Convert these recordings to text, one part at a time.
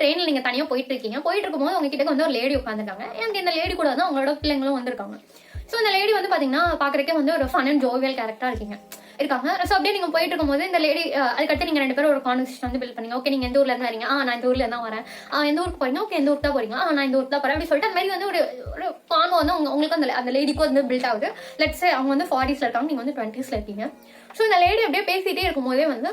ட்ரெயினில் நீங்கள் தனியாக போயிட்டு இருக்கும்போது உங்ககிட்ட வந்து ஒரு லேடி உட்காந்துருக்காங்க. எனக்கு இந்த லேடி கூட தான் அவங்களோட பிள்ளைங்களும் வந்திருக்காங்க. ஸோ இந்த லேடி வந்து பார்த்தீங்கன்னா பார்க்குறக்கே வந்து ஒரு ஃபன் அண்ட் ஜோவியல் கேரக்டராக இருக்காங்க. ஸோ அப்படியே நீங்கள் போயிட்டு இருக்கும்போது இந்த லேடி அதுக்கடுத்து நீங்கள் 2 பேரும் ஒரு கான்வர்சேஷன் வந்து பில்ட் பண்ணீங்க. ஓகே, நீங்கள் எந்த ஊர்லேருந்து வரீங்க? நான் இந்த ஊர்ல தான் வரேன். எந்த ஊருக்கு போறீங்க? ஓகே, எந்த ஊருக்கு தான் போறீங்க? நான் இந்த ஊருக்கு தான் போறேன். அப்படி சொல்லிட்டு அந்த மாதிரி வந்து ஒரு கான்வோ வந்து உங்களுக்கு அந்த லேடிக்கும் வந்து பில்ட் ஆகுது. லெட்ஸ் அவங்க வந்து 40s இருக்காங்க, நீங்கள் வந்து 20s இருக்கீங்க. ஸோ இந்த லேடி அப்படியே பேசிகிட்டே இருக்கும்போதே வந்து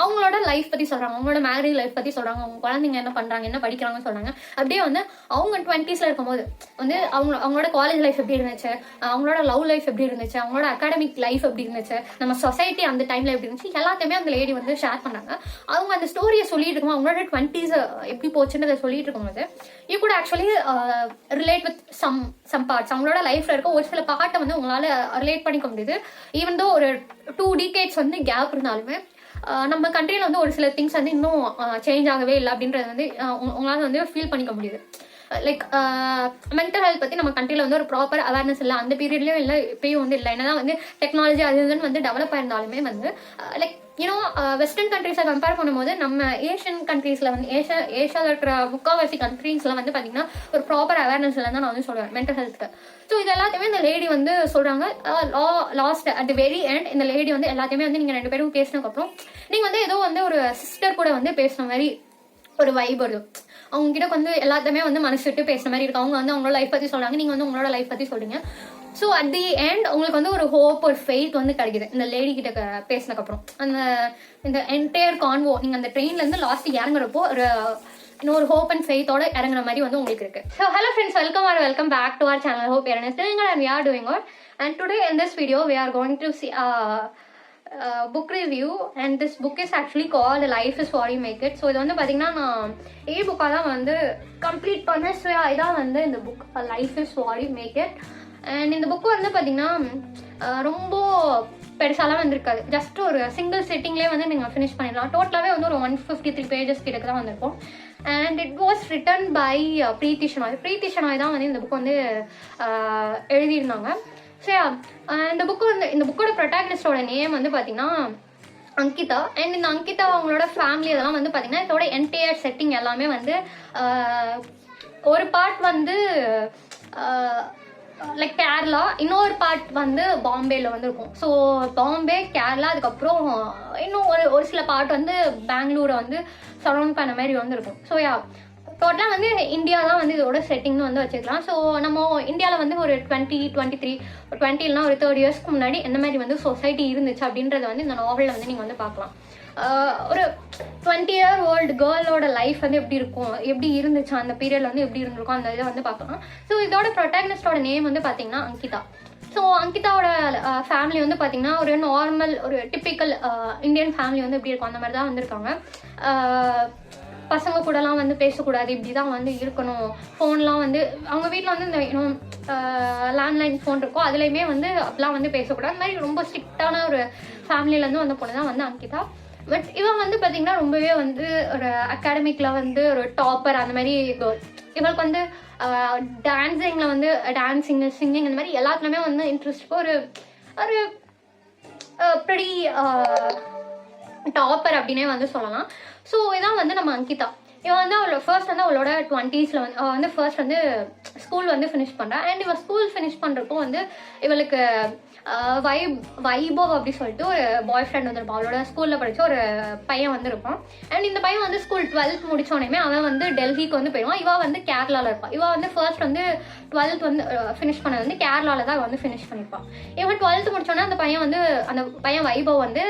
அவங்களோட லைஃப் பற்றி சொல்கிறாங்க, அவங்களோட மேரேஜ் லைஃப் பற்றி சொல்கிறாங்க, அவங்க குழந்தைங்க என்ன பண்ணுறாங்க, என்ன படிக்கிறாங்கன்னு சொல்கிறாங்க. அப்படியே வந்து அவங்க 20s இருக்கும்போது வந்து அவங்களோட காலேஜ் லைஃப் எப்படி இருந்துச்சு, அவங்களோட லவ் லைஃப் எப்படி இருந்துச்சு, அவங்களோட அகாடமிக் லைஃப் எப்படி இருந்துச்சு, நம்ம சொசைட்டி அந்த டைமில் எப்படி இருந்துச்சு, எல்லாத்தையுமே அந்த லேடி வந்து ஷேர் பண்ணாங்க. அவங்க அந்த ஸ்டோரியை சொல்லிட்டு இருக்கும்போது அவங்களோட 20s எப்படி போச்சுன்றதை சொல்லிட்டு இருக்கும்போது you could actually relate with some parts. அவங்களோட லைஃப்ல இருக்க ஒரு சில பார்ட்டை வந்து உங்களால் ரிலேட் பண்ணிக்க முடியுது. ஈவன் தோ ஒரு 2 decades வந்து கேப் இருந்தாலுமே நம்ம கண்ட்ரியில் வந்து ஒரு சில திங்ஸ் வந்து இன்னும் சேஞ்ச் ஆகவே இல்லை அப்படின்றது வந்து உங்களால் வந்து ஃபீல் பண்ணிக்க முடியுது. லைக் மென்டல் ஹெல்த் பற்றி நம்ம கண்ட்ரியில் வந்து ஒரு ப்ராப்பர் அவேர்னஸ் இல்லை, அந்த பீரியட்லேயும் இல்லை, இப்பயும் வந்து இல்லை. என்னதான் வந்து டெக்னாலஜி அது இதுன்னு வந்து டெவலப் ஆயிருந்தாலுமே வந்து லைக் வெஸ்டர்ன் கண்ட்ரீஸை கம்பேர் பண்ணும்போது நம்ம ஏஷியன் கண்ட்ரீஸில் வந்து ஏஷியாவில் இருக்கிற முக்கால்வாசி கண்ட்ரீஸில் வந்து பார்த்தீங்கன்னா ஒரு ப்ராப்பர் அவேர்னஸ் இல்லைன்னு தான் நான் வந்து சொல்லுவேன் மென்டல் ஹெல்த்துக்கு. ஸோ இது எல்லாத்தையுமே இந்த லேடி வந்து சொல்கிறாங்க. Last at the very end இந்த லேடி வந்து எல்லாத்தையுமே வந்து நீங்கள் 2 பேரும் பேசினதுக்கப்புறம் நீங்கள் வந்து ஏதோ வந்து ஒரு சிஸ்டர் கூட வந்து பேசுன மாதிரி ஒரு வைப் வருது. அவங்க கிட்ட வந்து எல்லாத்தையுமே வந்து மனசு விட்டு பேசுற மாதிரி இருக்கு. அவங்க வந்து அவங்களோட லைஃப் பற்றி சொல்கிறாங்க, நீங்கள் வந்து உங்களோட லைஃப் பற்றி சொல்கிறீங்க. ஸோ அட் தி எண்ட் உங்களுக்கு வந்து ஒரு ஹோப், ஒரு ஃபெய்த் வந்து கிடைக்குது இந்த லேடி கிட்ட பேசினதுக்கப்புறம். இந்த என்டையர் கான்வோ நீங்கள் அந்த ட்ரெயின்லேருந்து லாஸ்ட் இறங்குறப்போ ஒரு ஹோப் அண்ட் ஃபெய்த்தோட இறங்குற மாதிரி வந்து உங்களுக்கு இருக்கு. So hello friends, welcome back to our channel. Hope you're still and we are doing good. And today in this video we are going to see book review, and this book is actually called Life is What You Make It. So இது வந்து பார்த்தீங்கன்னா நான் புக்காக தான் வந்து complete பண்ணேன். So இதான் வந்து இந்த book life is what you make it. And இந்த புக்கு வந்து பார்த்தீங்கன்னா ரொம்ப பெருசாலாம் வந்திருக்காது. ஜஸ்ட் ஒரு சிங்கிள் செட்டிங்லேயே வந்து நீங்கள் ஃபினிஷ் பண்ணிடலாம். டோட்டலாகவே வந்து ஒரு 153 pages கிட்ட தான் வந்திருக்கும். And it was written by Preethi Shenoy தான் வந்து இந்த புக் வந்து எழுதியிருந்தாங்க. ஸோ இந்த புக்கோட ப்ரொட்டாகனிஸ்டோட நேம் வந்து பார்த்தீங்கன்னா அங்கிதா. அண்ட் இந்த அங்கிதா அவங்களோட ஃபேமிலி இதெல்லாம் வந்து பார்த்தீங்கன்னா இதோட என்டையர் செட்டிங் எல்லாமே வந்து ஒரு பார்ட் வந்து லைக் கேரளா, இன்னொரு பார்ட் வந்து பாம்பேல வந்து இருக்கும். ஸோ பாம்பே, கேரளா, அதுக்கப்புறம் இன்னும் ஒரு சில பார்ட் வந்து பெங்களூரை வந்து சரௌண்ட் பண்ண மாதிரி வந்து இருக்கும். ஸோ டோட்டலாக வந்து இந்தியா தான் வந்து இதோட செட்டிங்னு வந்து வச்சுக்கலாம். ஸோ நம்ம இந்தியாவில் வந்து ஒரு 20 இல்லைனா ஒரு 30 yearsக்கு முன்னாடி எந்த மாதிரி வந்து சொசைட்டி இருந்துச்சு அப்படின்றத வந்து இந்த நாவலில் வந்து நீங்கள் வந்து பார்க்கலாம். ஒரு 20-year-old கேர்ளோட லைஃப் வந்து எப்படி இருந்துச்சு, அந்த பீரியட்ல வந்து எப்படி இருந்திருக்கும், அந்த இதை வந்து பார்க்கலாம். ஸோ இதோட ப்ரொட்டாகனிஸ்டோட நேம் வந்து பார்த்தீங்கன்னா அங்கிதா. ஸோ அங்கிதாவோட ஃபேமிலி வந்து பார்த்தீங்கன்னா ஒரு நார்மல், ஒரு டிப்பிக்கல் இந்தியன் ஃபேமிலி வந்து எப்படி இருக்கும் அந்த மாதிரி தான் வந்திருக்காங்க. பசங்க கூடலாம் வந்து பேசக்கூடாது, இப்படி தான் வந்து இருக்கணும். ஃபோன்லாம் வந்து அவங்க வீட்டில் வந்து இந்த லேண்ட்லைன் ஃபோன் இருக்கும், அதுலேயுமே வந்து அப்பெல்லாம் வந்து பேசக்கூடாது. அந்த மாதிரி ரொம்ப ஸ்ட்ரிக்டான ஒரு ஃபேமிலியிலேருந்து வந்த பொண்ணு தான் வந்து அங்கிதா. பட் இவன் வந்து பார்த்தீங்கன்னா ரொம்பவே வந்து ஒரு அகாடமிக்கில் வந்து ஒரு டாப்பர் அந்த மாதிரி கேர்ள். இவளுக்கு வந்து டான்ஸிங்கில் வந்து சிங்கிங் இந்த மாதிரி எல்லாத்துலேயுமே வந்து இன்ட்ரெஸ்ட், ஒரு ப்ரெடி டாப்பர் அப்படின்னே வந்து சொல்லலாம். ஸோ இதான் வந்து நம்ம அங்கிதா. இவன் வந்து அவளோட 20s வந்து ஃபர்ஸ்ட் வந்து ஸ்கூல் வந்து ஃபினிஷ் பண்ணுறான். அண்ட் இவன் ஸ்கூல் ஃபினிஷ் பண்ணுறப்போ வந்து இவளுக்கு வைபவ் அப்படி சொல்லிட்டு ஒரு பாய் ஃப்ரெண்ட் வந்துருப்பான். அவளோட ஸ்கூலில் படித்த ஒரு பையன் வந்து இருப்பான். அண்ட் இந்த பையன் வந்து ஸ்கூல் 12th முடிச்சோடனே அவன் வந்து டெல்லிக்கு வந்து போயிடுவான். இவள் வந்து கேரளாவில் இருப்பான். இவள் வந்து ஃபர்ஸ்ட் வந்து 12th வந்து ஃபினிஷ் பண்ணது வந்து கேரளாவில் தான் வந்து ஃபினிஷ் பண்ணியிருப்பான். இவன் 12th முடிச்சோடனே அந்த பையன் வைபவ் வந்து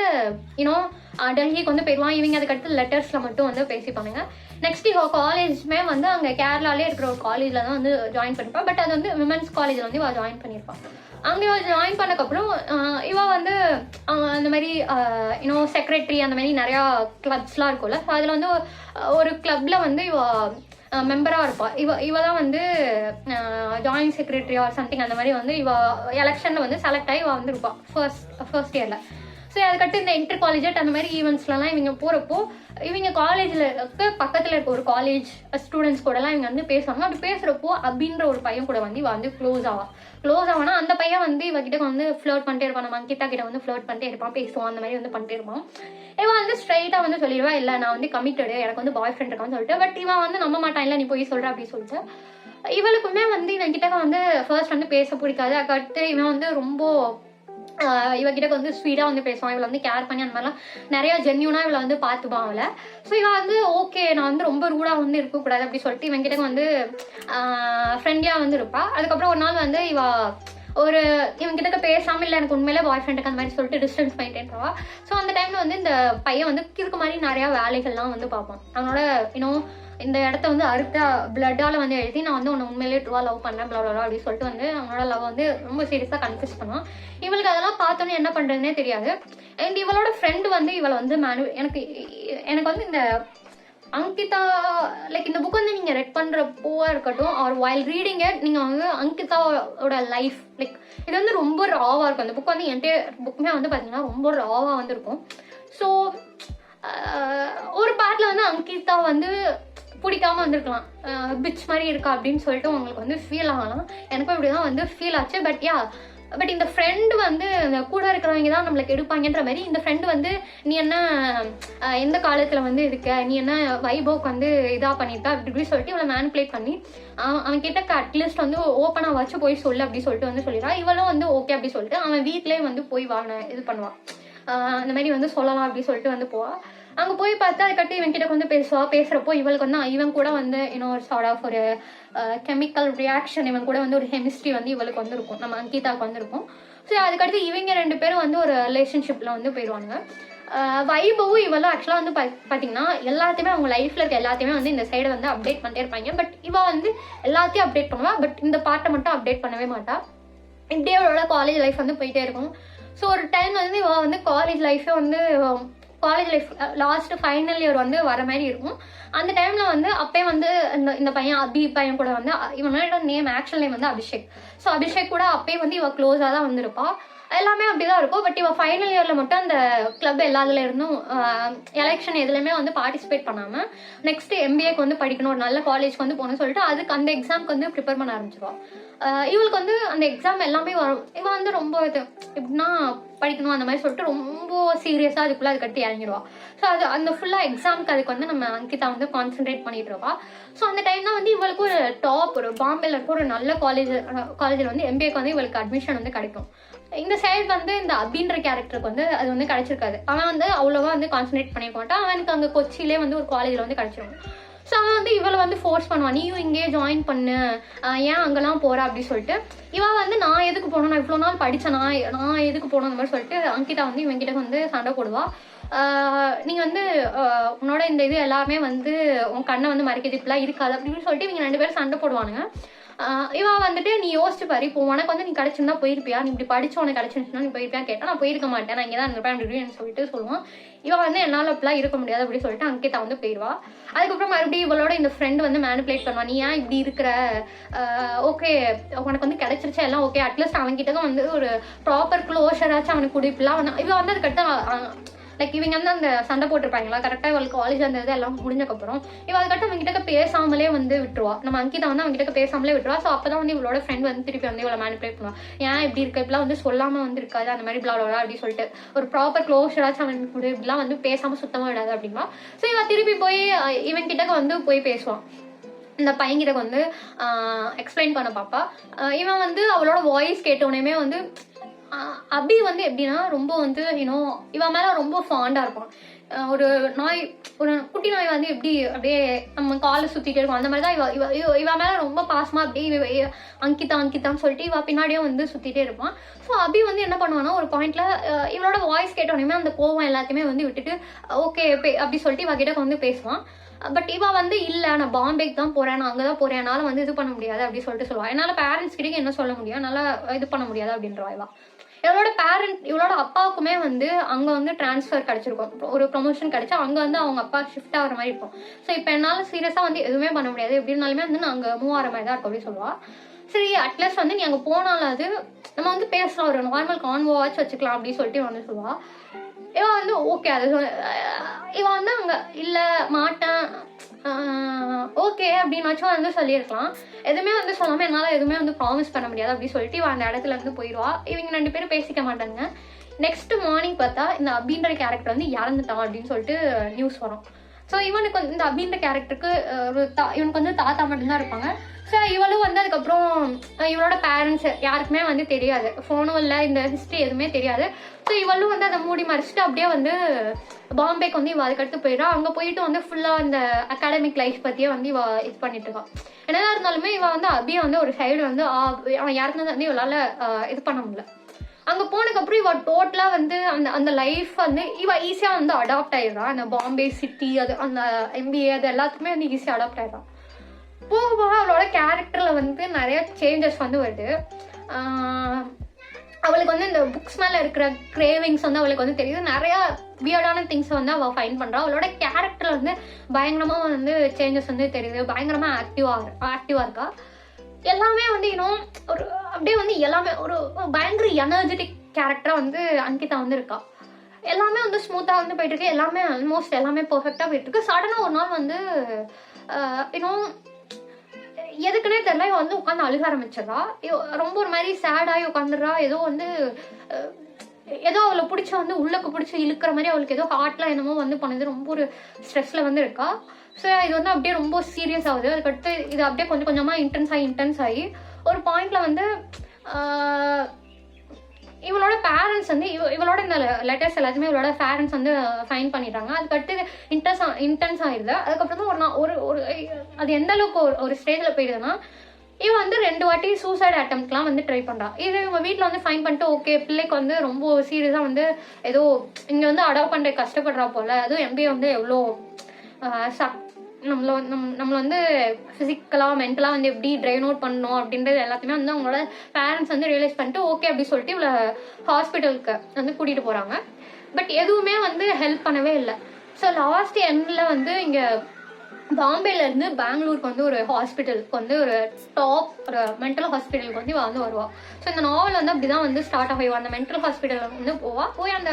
டெல்லிக்கு வந்து போயிடுவான். இவங்க அதுக்கடுத்து லெட்டர்ஸில் மட்டும் வந்து பேசிப்பானுங்க. நெக்ஸ்ட் இவள் காலேஜுமே வந்து அங்கே கேரளாலே இருக்கிற ஒரு காலேஜில் தான் வந்து ஜாயின் பண்ணியிருப்பான். பட் அது வந்து விமென்ஸ் காலேஜில் வந்து இவள் ஜாயின் பண்ணியிருப்பான். அங்கே இவள் ஜாயின் பண்ணக்கப்புறம் இவள் வந்து அந்த மாதிரி செக்ரட்டரி அந்த மாதிரி நிறையா கிளப்ஸ்லாம் இருக்கும்ல. ஸோ அதில் வந்து ஒரு கிளப்பில் வந்து இவள் மெம்பராக இருப்பாள். இவ தான் வந்து ஜாயின்ட் செக்ரட்டரி ஆர் சம்திங் அந்த மாதிரி வந்து இவள் எலெக்ஷனில் வந்து செலக்ட் ஆகி இவள் வந்து இருப்பாள் ஃபர்ஸ்ட் இயரில். ஸோ அதுக்கடுத்து இந்த இன்டர் காலேஜட் அந்த மாதிரி ஈவெண்ட்ஸ்லாம் இவங்க போகிறப்போ இவங்க காலேஜில் பக்கத்தில் இருக்க ஒரு காலேஜ் ஸ்டூடெண்ட்ஸ் கூடலாம் இவங்க வந்து பேசுவாங்க. அப்படி பேசுகிறப்போ அப்படின்ற ஒரு பையன் கூட வந்து இவ வந்து க்ளோஸ் ஆவானா அந்த பையன் வந்து இவகிட்ட வந்து ஃப்ளர்ட் பண்ணிட்டே இருப்பான். நம்ம அங்கிதா கிட்ட வந்து ஃப்ளர்ட் பண்ணிட்டே இருப்பான், பேசுவான், அந்த மாதிரி வந்து பண்ணிட்டே இருப்பான். இவன் வந்து ஸ்ட்ரைட்டாக வந்து சொல்லிடுவா, இல்லை நான் வந்து கமிட்டடு, எனக்கு வந்து பாய் ஃப்ரெண்ட் இருக்கான்னு சொல்லிட்டு. பட் இவன் வந்து நம்ப மாட்டான், இல்லை நீ போய் சொல்கிற அப்படின்னு சொல்லிட்டு. இவளுக்குமே வந்து இவன் கிட்ட வந்து ஃபர்ஸ்ட் வந்து பேச பிடிக்காது. அதுக்கடுத்து இவன் வந்து ரொம்ப இவகிட்ட வந்து ஸ்வீடாக வந்து பேசுவான், இவளை வந்து கேர் பண்ணி அந்த மாதிரிலாம் நிறையா ஜென்யூனாக இவளை வந்து பார்த்துப்பான் அவளை. ஸோ இவன் வந்து ஓகே நான் வந்து ரொம்ப ரூடாக வந்து இருக்கக்கூடாது அப்படி சொல்லிட்டு இவன் கிட்ட வந்து ஃப்ரெண்ட்லியாக வந்து இருப்பாள். அதுக்கப்புறம் ஒரு நாள் வந்து இவன் கிட்ட பேசாமல் இல்லை எனக்கு உண்மையிலே பாய் ஃப்ரெண்டுக்கு அந்த மாதிரி சொல்லிட்டு டிஸ்டன்ஸ் மெயின்டைன் பண்ணுவா. ஸோ அந்த டைமில் வந்து இந்த பையன் வந்து கிறுக்கு மாதிரி நிறையா வேலைகள்லாம் வந்து பார்ப்பான். அவனோட இன்னும் இந்த இடத்த வந்து அறுத்த பிளட்டால் வந்து எழுதி நான் வந்து உன்னை உண்மையிலே ட்ரூவா லவ் பண்ணேன் பிளா அப்படின்னு சொல்லிட்டு வந்து அவனோட லவ் வந்து ரொம்ப சீரியஸாக கன்ஃபியூஸ் பண்ணுவான். இவளுக்கு அதெல்லாம் பார்த்தோன்னே என்ன பண்ணுறதுனே தெரியாது. அண்ட் இவளோட ஃப்ரெண்டு வந்து இவளை வந்து எனக்கு வந்து இந்த அங்கிதா லைக் இந்த புக் வந்து நீங்கள் ரெட் பண்ணுறப்போவா இருக்கட்டும் ஆர் வைல் ரீடிங்க நீங்கள் வந்து அங்கிதாவோட லைஃப் லைக் இது வந்து ரொம்ப ராவாக இருக்கும். அந்த புக் வந்து என்கிட்ட புக்குமே வந்து பார்த்தீங்கன்னா ரொம்ப ராவாக வந்து இருக்கும். ஸோ ஒரு பார்ட்டில் வந்து அங்கிதா வந்து பிடிக்காம வந்திருக்கலாம், பிச் மாதிரி இருக்கா அப்படின்னு சொல்லிட்டு உங்களுக்கு வந்து ஃபீல் ஆகலாம். எனக்கும் இப்படிதான் வந்து ஃபீல் ஆச்சு. பட் இந்த ஃப்ரெண்டு வந்து கூட இருக்கிறவங்க தான் நம்மளுக்கு எடுப்பாங்கன்ற மாதிரி இந்த ஃப்ரெண்டு வந்து நீ என்ன எந்த காலத்தில் வந்து இருக்க, நீ என்ன வைபோக்கு வந்து இதாக பண்ணிட்டா அப்படி சொல்லிட்டு இவளை மேனிப்புலேட் பண்ணி அவன் கிட்ட அட்லீஸ்ட் வந்து ஓப்பனாக வச்சு போய் சொல்லு அப்படி சொல்லிட்டு வந்து சொல்லிடுறான். இவளும் வந்து ஓகே அப்படி சொல்லிட்டு அவன் வீட்லேயே வந்து போய் இது பண்ணுவான், அந்த மாதிரி வந்து சொல்லலாம் அப்படி சொல்லிட்டு வந்து போவா. அங்கே போய் பார்த்தா அதுக்கட்டி இவன் கிட்ட வந்து பேசுகிறப்போ இவளுக்கு வந்து இவன் கூட வந்து ஒரு சார்ட் ஆஃப் ஒரு கெமிக்கல் ரியாக்ஷன், இவன் கூட வந்து ஒரு கெமிஸ்ட்ரி வந்து இவளுக்கு வந்து இருக்கும், நம்ம அங்கிதாவுக்கு வந்து இருக்கும். ஸோ அதுக்கடுத்து இவங்க 2 பேரும் வந்து ஒரு ரிலேஷன்ஷிப்பில் வந்து போயிடுவாங்க. வைபவும் இவளும் ஆக்சுவலாக வந்து பார்த்தீங்கன்னா எல்லாத்தையுமே அவங்க லைஃப்பில் இருக்க எல்லாத்தையுமே வந்து இந்த சைடை வந்து அப்டேட் பண்ணிட்டே இருப்பாங்க. பட் இவள் வந்து எல்லாத்தையும் அப்டேட் பண்ணுவா, பட் இந்த பார்ட்டை மட்டும் அப்டேட் பண்ணவே மாட்டா. இப்படியே அவளோட காலேஜ் லைஃப் வந்து போயிட்டே இருக்கும். ஸோ ஒரு டைம் வந்து இவள் வந்து காலேஜ் லைஃபே வந்து college life last final year வந்து வர மாதிரி இருக்கும். அந்த டைமில் வந்து அப்பயே வந்து இந்த பையன் பையன் கூட வந்து இவனோட ஆக்சுவல் நேம் வந்து அபிஷேக். ஸோ அபிஷேக் கூட அப்பயே வந்து இவள் க்ளோஸாக தான் வந்திருப்பா. எல்லாமே அப்படிதான் இருக்கும். பட் இவள் ஃபைனல் இயரில் மட்டும் அந்த கிளப் எல்லாத்துல இருந்தும் எலெக்ஷன் எதுலையுமே வந்து பார்ட்டிசிபேட் பண்ணாமல் நெக்ஸ்ட் எம்பிஏக்கு வந்து படிக்கணும், ஒரு நல்ல காலேஜ்க்கு வந்து போகணும்னு சொல்லிட்டு அதுக்கு அந்த எக்ஸாமுக்கு வந்து ப்ரிப்பேர் பண்ண ஆரம்பிச்சிருவாள். இவளுக்கு வந்து அந்த எக்ஸாம் எல்லாமே வரும். இவன் வந்து ரொம்ப எப்படின்னா படிக்கணும் அந்த மாதிரி சொல்லிட்டு ரொம்ப சீரியஸாக அதுக்குள்ளே அதுக்கடுத்து இறங்கிடுவா. ஸோ அந்த ஃபுல்லாக எக்ஸாமுக்கு அதுக்கு வந்து நம்ம அங்கிதா வந்து கான்சென்ட்ரேட் பண்ணிட்டு இருக்கா. ஸோ அந்த டைம் தான் வந்து இவளுக்கு ஒரு பாம்பேல இருக்க ஒரு நல்ல காலேஜில் வந்து எம்பிஏக்கு வந்து இவளுக்கு அட்மிஷன் வந்து கிடைக்கும். இந்த சைடு வந்து இந்த அபின்ற கேரக்டருக்கு வந்து அது வந்து கிடைச்சிருக்காது. அவன் வந்து அவ்வளோவா வந்து கான்சென்ட்ரேட் பண்ணிக்க மாட்டான். அவனுக்கு அங்கே கொச்சியிலே வந்து ஒரு காலேஜில் வந்து கிடைச்சிருக்கும். ஸோ அவன் வந்து இவளை வந்து ஃபோர்ஸ் பண்ணுவான், நீயும் இங்கேயே ஜாயின் பண்ணு, ஏன் அங்கெல்லாம் போகிற அப்படி சொல்லிட்டு. இவன் வந்து நான் எதுக்கு போகணும், நான் இவ்வளோ நாள் படித்தேன், நான் எதுக்கு போகணும் அந்த மாதிரி சொல்லிட்டு அங்கிதா வந்து இவங்கிட்ட வந்து சண்டை போடுவா. நீங்கள் வந்து உன்னோட இந்த இது எல்லாமே வந்து உன் கண்ணை வந்து மறைக்கிறது இப்படிலாம் இருக்காது அப்படின்னு சொல்லிட்டு இவங்க 2 பேரும் சண்டை போடுவானுங்க. இவன் வந்துட்டு நீ யோசிச்சு பாரு, இப்போ உனக்கு வந்து நீ கிடைச்சிருந்தா போயிருப்பியா, நீ இப்படி படிச்சு உனக்கு கிடைச்சிருந்துச்சுன்னா நீ போயிருப்பியா கேட்டா நான் போயிருக்க மாட்டேன், நான் இங்கே தான் இருப்பேன் அப்படின்னு சொல்லிட்டு சொல்லுவான். இவன் வந்து என்னால் அப்படிலாம் இருக்க முடியாது அப்படின்னு சொல்லிட்டு அங்கிதா வந்து போயிடுவா. அதுக்கப்புறம் மறுபடியும் இவளோட இந்த ஃப்ரெண்டு வந்து மேனிப்புலேட் பண்ணுவான், நீ ஏன் இப்படி இருக்கிற, ஓகே உனக்கு வந்து கிடைச்சிருச்சா எல்லாம் ஓகே, அட்லீஸ்ட் அவன்கிட்ட தான் வந்து ஒரு ப்ராப்பர் க்ளோஷராச்சும் அவனுக்கு கொடு இப்படிலாம் வந்து இவன் வந்து அதுக்கடுத்து லைக் இவங்க வந்து அந்த சண்டை போட்டிருப்பாங்களா கரெக்டாக இவளுக்கு காலேஜ் அந்த இது எல்லாம் முடிஞ்சக்கப்புறம் இவள் அதுக்கட்டும் அவங்ககிட்ட பேசாமலே வந்து விட்டுருவா. நம்ம அங்கிதா வந்து அவங்ககிட்ட பேசாமலே விட்டுருவா. ஸோ அப்போ தான் வந்து இவளோட ஃப்ரெண்ட் வந்து திருப்பி வந்து இவளை மேனிப்புலேட் பண்ணுவா, ஏன் இப்படி இருக்க, இப்படிலாம் வந்து சொல்லாமல் வந்து இருக்காது அந்த மாதிரி பிளாவா அப்படின்னு சொல்லிட்டு ஒரு ப்ராப்பர் க்ளோஷராச்சும் அவனுக்கு கூட இப்படிலாம் வந்து பேசாமல் சுத்தமாக விடாது அப்படின்னா. ஸோ இவன் திருப்பி போய் இவன்கிட்ட வந்து போய் பேசுவான். இந்த பையன்கிட்ட வந்து எக்ஸ்பிளைன் பண்ண பாப்பா. இவன் வந்து அவளோட வாய்ஸ் கேட்டோடனே வந்து அபி வந்து எப்படின்னா ரொம்ப வந்து இவன் மேலே ரொம்ப ஃபாண்டாக இருப்பான். ஒரு குட்டி நாய் வந்து எப்படி அப்படியே நம்ம காலை சுற்றிட்டே இருக்கும் அந்த மாதிரி தான் இவன் மேலே ரொம்ப பாசமாக அப்படியே அங்கிதான்னு சொல்லிட்டு இவன் பின்னாடியும் வந்து சுற்றிட்டே இருப்பான். ஸோ அபி வந்து என்ன பண்ணுவான்னா ஒரு பாயிண்ட்ல இவளோட வாய்ஸ் கேட்டோடனே அந்த கோவம் எல்லாத்தையுமே வந்து விட்டுட்டு ஓகே அப்படி சொல்லிட்டு இவகிட்ட வந்து பேசுவான். பட் இவ வந்து இல்லை நான் பாம்பேக்கு தான் போகிறேன், நான் அங்கே தான் போகிறேன், என்னால் வந்து இது பண்ண முடியாது அப்படின்னு சொல்லிட்டு சொல்லுவாள். என்னால் பேரண்ட்ஸ் கிட்டே என்ன சொல்ல முடியும், என்னால் இது பண்ண முடியாது அப்படின்றவா. இவளோட அப்பாவுக்குமே வந்து அங்கே வந்து டிரான்ஸ்ஃபர் கிடைச்சிருக்கும், ஒரு ப்ரொமோஷன் கிடைச்சா அங்கே வந்து அவங்க அப்பா ஷிஃப்ட் ஆகிற மாதிரி இருக்கும். ஸோ இப்போ என்னால் சீரியஸாக வந்து எதுவுமே பண்ண முடியாது, எப்படி இருந்தாலுமே வந்து நான் அங்கே மூவ் ஆகிற மாதிரி தான் இருக்கும் அப்படின்னு சொல்லுவாள். சரி அட்லீஸ்ட் வந்து நீ அங்கே போனாலும் அது நம்ம வந்து பேசலாம், ஒரு நார்மல் கான்வோவாச்சும் வச்சுக்கலாம் அப்படின்னு சொல்லிட்டு வந்து சொல்லுவாள். இவன் வந்து ஓகே அது இவன் வந்து அங்கே இல்லை மாட்டேன் ஓகே அப்படின்னாச்சும் வந்து சொல்லியிருக்கலாம். எதுவுமே வந்து சொல்லாமல் என்னால் எதுவுமே வந்து ப்ராமிஸ் பண்ண முடியாது அப்படின்னு சொல்லிட்டு இவன் அந்த இடத்துல இருந்து போயிடுவா. இவங்க 2 பேரும் பேசிக்க மாட்டாங்க. நெக்ஸ்ட் மார்னிங் பார்த்தா இந்த அபின்ற கேரக்டர் வந்து இறந்துட்டான் அப்படின்னு சொல்லிட்டு நியூஸ் வரும். ஸோ இவனுக்கு வந்து இந்த அபின்ற கேரக்டருக்கு இவனுக்கு வந்து தாத்தா மட்டும்தான் இருப்பாங்க. ஸோ இவளும் வந்து அதுக்கப்புறம் இவளோட பேரண்ட்ஸ் யாருக்குமே வந்து தெரியாது, ஃபோனும் இல்லை, இந்த ஹிஸ்ட்ரி எதுவுமே தெரியாது. ஸோ இவளும் வந்து அதை மூடி மறைச்சிட்டு அப்படியே வந்து பாம்பேக்கு வந்து இவள் அதுக்கடுத்து போயிடா. அங்கே போயிட்டு வந்து ஃபுல்லாக இந்த அகாடமிக் லைஃப் பற்றியே வந்து இவள் இது பண்ணிட்டு இருக்கான். என்னதான் இருந்தாலுமே இவள் வந்து அபியை வந்து ஒரு சைடு வந்து அவன் யாருன்னு வந்து இவளால் இது பண்ண முடியல. அங்கே போனதுக்கப்புறம் இவள் டோட்டலாக வந்து அந்த அந்த லைஃப் வந்து இவள் ஈஸியாக வந்து அடாப்ட் ஆயிடுறான். அந்த பாம்பே சிட்டி அது அந்த MBA அது எல்லாத்துக்குமே வந்து ஈஸியாக அடாப்ட் ஆயிடுறான். போக போக அவளோட கேரக்டரில் வந்து நிறைய சேஞ்சஸ் வந்து வருது. அவளுக்கு வந்து இந்த புக்ஸ் மேலே இருக்கிற கிரேவிங்ஸ் வந்து அவளுக்கு வந்து தெரியுது. நிறையா வியர்டான திங்ஸை வந்து அவள் ஃபைண்ட் பண்ணுறாள். அவளோட கேரக்டரில் வந்து பயங்கரமாக வந்து சேஞ்சஸ் வந்து தெரியுது. பயங்கரமாக ஆக்டிவாக இருக்கா. எல்லாமே வந்து இன்னும் ஒரு அப்படியே வந்து எல்லாமே ஒரு பயங்கர எனர்ஜெட்டிக் கேரக்டராக வந்து அங்கிதா வந்து இருக்கா. எல்லாமே வந்து ஸ்மூத்தாக வந்து போயிட்டு இருக்கு. எல்லாமே ஆல்மோஸ்ட் எல்லாமே பர்ஃபெக்டாக போயிட்டு இருக்கு. சடனாக ஒரு நாள் வந்து இன்னும் எதுக்குன்னே தெரியல இவன் வந்து உட்காந்து அழுக ஆரம்பிச்சிடறா. ரொம்ப ஒரு மாதிரி சேடாகி உட்காந்துடுறா. ஏதோ வந்து ஏதோ அவளை பிடிச்ச வந்து உள்ளக்கு பிடிச்சி இழுக்கிற மாதிரி அவளுக்கு ஏதோ ஹார்ட்லாம் என்னமோ வந்து பண்ணுது. ரொம்ப ஒரு ஸ்ட்ரெஸ்ல வந்து இருக்கா. ஸோ இது வந்து அப்படியே ரொம்ப சீரியஸ் ஆகுது. அதுக்கடுத்து இது அப்படியே கொஞ்சம் கொஞ்சமாக இன்டென்ஸ் ஆகி ஒரு பாயிண்ட்ல வந்து இவளோட பேரண்ட்ஸ் வந்து இவளோட இந்த லெட்டர்ஸ் எல்லாத்தையுமே இவளோட பேரண்ட்ஸ் வந்து ஃபைன் பண்ணிடுறாங்க. அதுக்கடுத்து இன்டென்ஸ் ஆயிடுது. அதுக்கப்புறம் தான் ஒரு அது எந்த அளவுக்கு ஒரு ஸ்டேஜில் போயிடுதுன்னா இவன் வந்து 2 வாட்டி சூசைட் அட்டம்ப்ட்லாம் வந்து ட்ரை பண்ணுறான். இது இவங்க வீட்டில் வந்து ஃபைன் பண்ணிட்டு ஓகே பிள்ளைக்கு வந்து ரொம்ப சீரியஸாக வந்து ஏதோ இங்கே வந்து அடாப்ட் பண்ணுற கஷ்டப்படுறா போல், அதுவும் MBA வந்து எவ்வளோ நம்மளை வந்து ஃபிசிக்கலாக மென்டலாக வந்து எப்படி ட்ரைன் அவுட் பண்ணணும் அப்படின்றது எல்லாத்தையுமே வந்து அவங்களோட பேரண்ட்ஸ் வந்து ரியலைஸ் பண்ணிட்டு ஓகே அப்படி சொல்லிட்டு இவளை ஹாஸ்பிட்டலுக்கு வந்து கூட்டிகிட்டு போகிறாங்க. பட் எதுவுமே வந்து ஹெல்ப் பண்ணவே இல்லை. ஸோ லாஸ்ட் எண்டில் வந்து இங்கே பாம்பேலேருந்து பெங்களூருக்கு வந்து ஒரு ஹாஸ்பிட்டலுக்கு வந்து ஒரு ஒரு மென்டல் ஹாஸ்பிட்டலுக்கு வந்து இவள் வந்து வருவாள். ஸோ இந்த நாவல் வந்து அப்படி தான் வந்து ஸ்டார்ட் ஆகிடுவா. அந்த மென்டல் ஹாஸ்பிட்டலில் வந்து போய் அந்த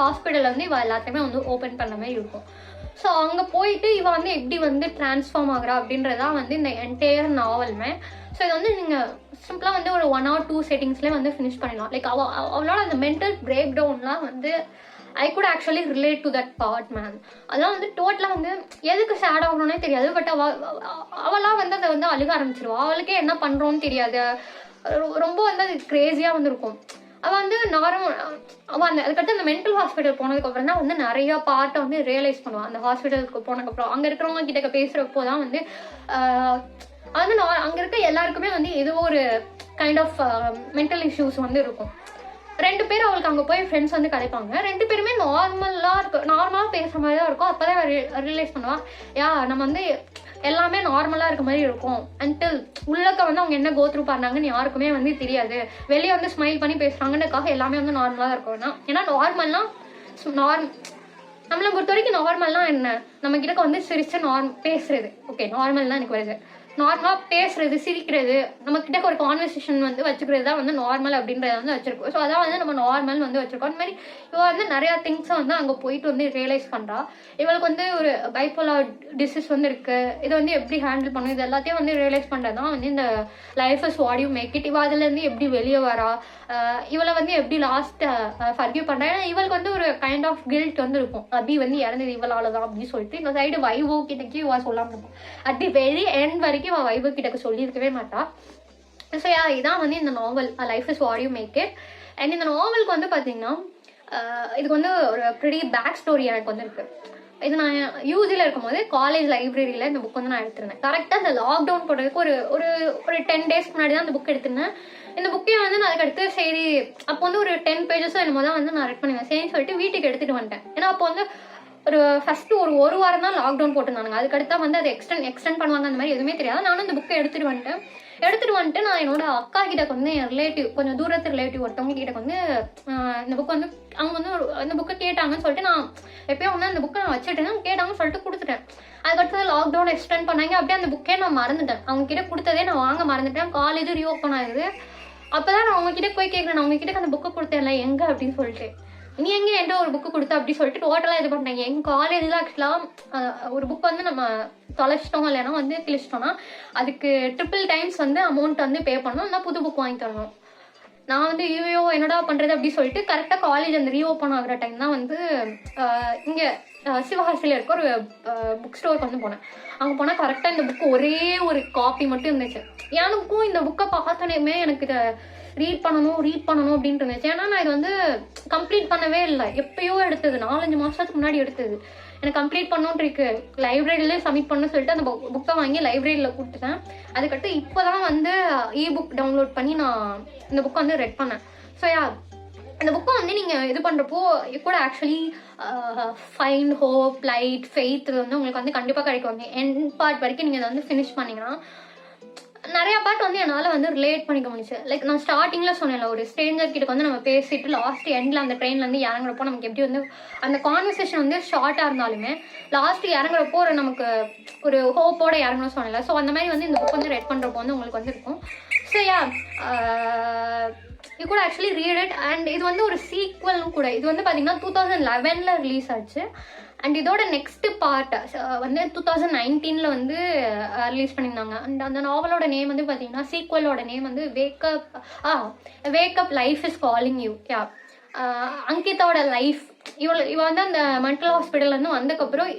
ஹாஸ்பிட்டலில் வந்து இவள் எல்லாத்தையுமே வந்து ஓப்பன் பண்ண மாதிரி இருக்கும். ஸோ அங்கே போயிட்டு இவள் வந்து எப்படி வந்து டிரான்ஸ்ஃபார்ம் ஆகுறா அப்படின்றதான் வந்து இந்த என்டையர் நாவலுமே. ஸோ இது வந்து நீங்கள் சிம்பிளாக வந்து ஒரு 1 or 2 செட்டிங்ஸ்லேயே வந்து ஃபினிஷ் பண்ணிடலாம். லைக் அவளோட அந்த மென்டல் பிரேக் டவுன்லாம் வந்து I could actually relate to that part, man. அதெல்லாம் வந்து டோட்டலாக வந்து எதுக்கு சேட் ஆகணும்னே தெரியாது. பட் அவளாக வந்து அதை வந்து அழுக ஆரம்பிச்சிருவா. அவளுக்கே என்ன பண்ணுறோன்னு தெரியாது. ரொம்ப வந்து அது கிரேஸியாக வந்து இருக்கும். அவள் வந்து அவள் அதுக்கடுத்து அந்த மென்டல் ஹாஸ்பிட்டல் போனதுக்கப்புறம் தான் வந்து நிறையா பார்ட்டை வந்து ரியலைஸ் பண்ணுவாள். அந்த ஹாஸ்பிட்டலுக்கு போனதுக்கப்புறம் அங்கே இருக்கிறவங்க கிட்ட பேசுகிறப்போ தான் வந்து அது அங்கே இருக்க எல்லாருக்குமே வந்து ஏதோ ஒரு கைண்ட் ஆஃப் மென்டல் இஷ்யூஸ் வந்து இருக்கும். 2 பேர் அவளுக்கு அங்கே போய் ஃப்ரெண்ட்ஸ் வந்து கிடைப்பாங்க. 2 பேருமே நார்மலாக பேசுகிற மாதிரி தான் இருக்கும். அப்போ தான் ரியலைஸ் பண்ணுவாள், நம்ம வந்து எல்லாமே நார்மலாக இருக்க மாதிரி இருக்கும். அன்டில் உள்ளக்க வந்து அவங்க என்ன கோத்ரூ பண்ணாங்கன்னு யாருக்குமே வந்து தெரியாது. வெளியே வந்து ஸ்மைல் பண்ணி பேசுகிறாங்கன்னுக்காக எல்லாமே வந்து நார்மலாக தான் இருக்கும். ஏன்னா நார்மல்னால் நம்மளை பொறுத்த வரைக்கும் நார்மல்னால் என்ன, நம்ம கிட்ட வந்து சிரிச்சு பேசுறது ஓகே நார்மல் தான் எனக்கு வருது. நார்மலாக பேசுறது சிரிக்கிறது நம்ம கிட்ட ஒரு கான்வர்சேஷன் வந்து வச்சுக்கிறது தான் வந்து நார்மல் அப்படின்றத வந்து வச்சிருக்கோம். ஸோ அதான் வந்து நம்ம நார்மல் வந்து வச்சிருக்கோம். அந்த மாதிரி இவள் வந்து நிறையா திங்ஸை வந்து அங்கே போயிட்டு வந்து ரியலைஸ் பண்ணுறா. இவளுக்கு வந்து ஒரு பைப்போலார் டிசீஸ் வந்து இருக்கு. இதை வந்து எப்படி ஹேண்டில் பண்ணும் இது எல்லாத்தையும் வந்து ரியலைஸ் பண்ணுறது தான் வந்து இந்த life is what you make it. இவள் அதுலேருந்து எப்படி வெளியே வரா, இவளை வந்து எப்படி லாஸ்ட் ஃபர்கிவ் பண்ணுறா. ஏன்னா இவளுக்கு வந்து ஒரு கைண்ட் ஆஃப் கில்ட் வந்து இருக்கும். அபி வந்து இறந்தது இவளால தான் அப்படின்னு சொல்லிட்டு இந்த சைடு வைவோ கிட்டக்கே இவள் சொல்லாமல் இருக்கும். அட் தி வெரி எண்ட் வரைக்கும் அவள் வைபு கிட்ட சொல்லியிருக்கவே மாட்டா. ஸோ இதான் வந்து இந்த novel life is what you make it. And இந்த நாவலுக்கு வந்து பார்த்தீங்கன்னா இதுக்கு வந்து ஒரு ப்ரிட்டி பேக் ஸ்டோரி எனக்கு வந்து இருக்கு. இது நான் யூஜியில் இருக்கும்போது காலேஜ் லைப்ரரியில் இந்த புக் வந்து நான் எடுத்திருந்தேன். கரெக்டாக இந்த லாக்டவுன் போடுறதுக்கு ஒரு 10 days முன்னாடி தான் அந்த புக் எடுத்திருந்தேன். இந்த புக்கே வந்து நான் அதுக்கு அடுத்து சரி அப்போ வந்து ஒரு 10 pages என்னமோ தான் வந்து நான் ரெட் பண்ணுவேன் சரின்னு சொல்லிட்டு வீட்டுக்கு எடுத்துகிட்டு வந்துட்டேன். ஏன்னா அப்போ வந்து ஃபஸ்ட்டு ஒரு வாரம் தான் லாக்டவுன் போட்டிருந்தாங்க. அதுக்கடுத்தா வந்து அதை எக்ஸ்டெண்ட் பண்ணுவாங்க அந்த மாதிரி எதுவுமே தெரியாது. நானும் இந்த புக்கை எடுத்துகிட்டு வந்துட்டு நான் என்னோட அக்கா கிட்ட வந்து என் ரிலேட்டிவ் கொஞ்சம் தூரத்து ரிலேட்டிவ் ஒருத்தவங்க கிட்ட வந்து இந்த புக் வந்து அவங்க வந்து இந்த புக்கை கேட்டாங்கன்னு சொல்லிட்டு நான் எப்பயும் வந்து அந்த புக்கை நான் வச்சுட்டேன் கேட்டாங்கன்னு சொல்லிட்டு கொடுத்துட்டேன். அதுக்கடுத்து லாக்டவுன் எக்ஸ்டெண்ட் பண்ணாங்க. அப்படியே அந்த புக்கே நான் மறந்துட்டேன். அவங்க கிட்ட கொடுத்ததே நான் வாங்க மறந்துட்டேன். காலேஜ் ரீஓப்பன் ஆகுது. அப்போதான் நான் அவங்க கிட்ட போய் கேட்குறேன், நான் அவங்க கிட்ட அந்த புக்கை கொடுத்தேன்ல எங்கே அப்படின்னு சொல்லிட்டு. நீ எங்கே என்கிட்ட ஒரு புக்கு கொடுத்த அப்படி சொல்லிட்டு டோட்டலாக இது பண்ணிட்டாங்க. எங்கள் காலேஜில் ஆக்சுவலாக ஒரு புக் வந்து நம்ம தொலைச்சிட்டோம் இல்லைன்னா வந்து கிழிச்சிட்டோம்னா அதுக்கு ட்ரிபிள் டைம்ஸ் வந்து அமௌண்ட் வந்து பே பண்ணணும், இல்லை புது புக் வாங்கி தரணும். நான் வந்து ஐயோ என்னடா பண்ணுறது அப்படி சொல்லிட்டு கரெக்டாக காலேஜ் அந்த ரீஓப்பன் ஆகிற டைம் தான் வந்து இங்கே சிவகாசியில் இருக்க ஒரு புக் ஸ்டோருக்கு வந்து போனேன். அங்கே போனால் கரெக்டாக இந்த புக்கு ஒரே ஒரு காப்பி மட்டும் இருந்துச்சு. எனக்கும் இந்த புக்கை பார்த்தோன்னே எனக்கு இதை ரீட் பண்ணணும் அப்படின்ட்டு இருந்துச்சு. ஏன்னா நான் இது வந்து கம்ப்ளீட் பண்ணவே இல்லை, எப்பயோ எடுத்தது, 4-5 மாதத்துக்கு முன்னாடி எடுத்தது. எனக்கு கம்ப்ளீட் பண்ணோன்னு இருக்கு, லைப்ரரியிலே சப்மிட் பண்ண சொல்லிட்டு அந்த புக்கை வாங்கி லைப்ரரியில் கொடுத்துட்டேன். அதுக்கடுத்து இப்போ தான் வந்து இ-புக் டவுன்லோட் பண்ணி நான் இந்த புக்கை வந்து ரெட் பண்ணேன். ஸோ இந்த புக்கை வந்து நீங்கள் இது பண்ணுறப்போ கூட actually find hope, light, faith வந்து உங்களுக்கு வந்து கண்டிப்பாக கிடைக்கும். வந்து எண்ட் பார்ட் வரைக்கும் நீங்கள் இதை வந்து ஃபினிஷ் பண்ணிங்கன்னா நிறையா பார்ட் வந்து என்னால் வந்து ரிலேட் பண்ணிக்க முடிச்சு. லைக் நான் ஸ்டார்டிங்கில் சொன்னேன்ல, ஒரு ஸ்ட்ரேஞ்சர் கிட்ட வந்து நம்ம பேசிட்டு லாஸ்ட் எண்டில் அந்த ட்ரெயின்லேருந்து இறங்குறப்போ நமக்கு எப்படி வந்து அந்த கான்வர்சேஷன் வந்து ஷார்ட்டாக இருந்தாலுமே லாஸ்ட்டு இறங்குறப்போ நமக்கு ஒரு ஹோப்போட இறங்கணும்னு சொன்னல. ஸோ அந்த மாதிரி வந்து இந்த புக் வந்து ரெட் பண்ணுறப்போ வந்து உங்களுக்கு வந்து இருக்கும். ஸோ யூ கூட ஆக்சுவலி ரீட் இட். அண்ட் இது வந்து ஒரு சீக்வலும் கூட. இது வந்து பார்த்தீங்கன்னா 2011 ரிலீஸ் ஆச்சு. அண்ட் இதோட நெக்ஸ்ட் பார்ட் வந்து 2019 வந்து ரிலீஸ் பண்ணியிருந்தாங்க. அண்ட் அந்த நாவலோட நேம் வந்து பார்த்தீங்கன்னா சீக்வலோட நேம் வந்து wake up life is calling you. அங்கிதாவோட லைஃப், இவ வந்து அந்த மென்டல் ஹாஸ்பிட்டல்லேருந்து வந்ததுக்கப்புறம்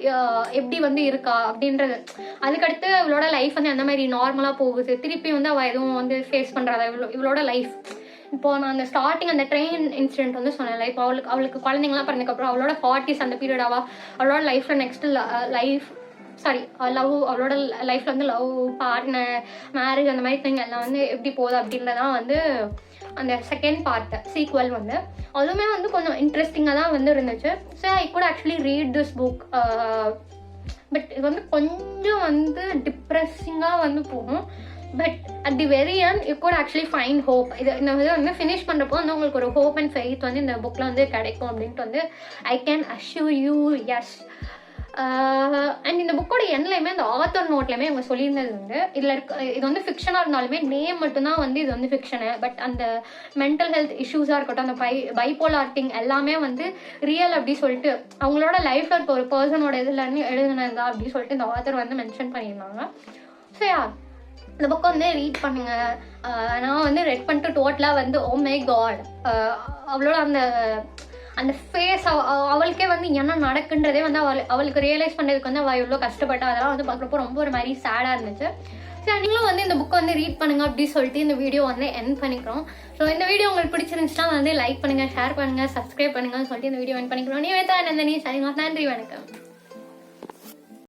எப்படி வந்து இருக்கா அப்படின்றது, அதுக்கடுத்து இவளோட லைஃப் வந்து அந்த மாதிரி நார்மலாக போகுது, திருப்பி வந்து அவள் எதுவும் வந்து ஃபேஸ் பண்ணுறாதா இவளோட லைஃப். இப்போ நான் அந்த ஸ்டார்டிங் அந்த ட்ரெயின் இன்சிடென்ட் வந்து சொன்னேன்ல, இப்போ அவளுக்கு குழந்தைங்களாம் பிறந்ததுக்கப்புறம் அவளோட 40s அந்த பீரியடாவா அவளோட லைஃப்பில் நெக்ஸ்ட் லைஃப் லவ், அவளோட லைஃப்பில் வந்து லவ், பார்ட்னர், மேரேஜ் அந்த மாதிரி திங் எல்லாம் வந்து எப்படி போகுது அப்படின்றதான் வந்து அந்த செகண்ட் பார்ட் சீக்வல் வந்து. அதுவுமே வந்து கொஞ்சம் இன்ட்ரெஸ்டிங்காக தான் வந்து இருந்துச்சு. So I could actually read this book. But இது வந்து கொஞ்சம் வந்து டிப்ரெஸிங்காக வந்து போகும். But at the very end you could actually find hope. இந்த இதை வந்து ஃபினிஷ் பண்ணுறப்போ வந்து உங்களுக்கு ஒரு ஹோப் அண்ட் ஃபெய்த் வந்து இந்த புக்கில் வந்து கிடைக்கும் அப்படின்ட்டு வந்து I can assure you. Yes. And இந்த புக்கோட எண்ட்லையுமே அந்த ஆத்தர் நோட்லையுமே அவங்க சொல்லியிருந்தது வந்து இதில் இது வந்து ஃபிக்ஷனாக இருந்தாலுமே நேம் மட்டும்தான் வந்து இது வந்து ஃபிக்ஷனு. பட் அந்த மென்டல் ஹெல்த் இஷ்யூஸாக இருக்கட்டும், அந்த பைபோலார் திங் எல்லாமே வந்து ரியல் அப்படி சொல்லிட்டு அவங்களோட லைஃப்பில் இருக்க ஒரு பர்சனோட இதுலேருந்து எழுதுனதா அப்படின்னு சொல்லிட்டு இந்த ஆத்தர் வந்து மென்ஷன் பண்ணியிருந்தாங்க. ஸோ இந்த புக்கை வந்து ரீட் பண்ணுங்க. நான் வந்து ரெட் பண்ணிட்டு டோட்டலாக வந்து ஓ மை காட், அவளோட அந்த ஃபேஸ் அவளுக்கே வந்து என்ன நடக்குன்றதே வந்து அவளுக்கு ரியலைஸ் பண்ணுறதுக்கு வந்து அவள் எவ்வளோ கஷ்டப்பட்டா, அதெல்லாம் வந்து பார்க்குறப்போ ரொம்ப ஒரு மாதிரி சேடாக இருந்துச்சு. ஸோ நீங்களும் வந்து இந்த புக்கை வந்து ரீட் பண்ணுங்க அப்படின்னு சொல்லிட்டு இந்த வீடியோ வந்து எண்ட் பண்ணிக்கிறோம். ஸோ இந்த வீடியோ உங்களுக்கு பிடிச்சிருந்துச்சுன்னா வந்து லைக் பண்ணுங்கள், ஷேர் பண்ணுங்கள், சப்ஸ்கிரைப் பண்ணுங்கன்னு சொல்லிட்டு இந்த வீடியோ எண்ட் பண்ணிக்கிறோம். நீ வேதா நந்தினி, நன்றி, வணக்கம்.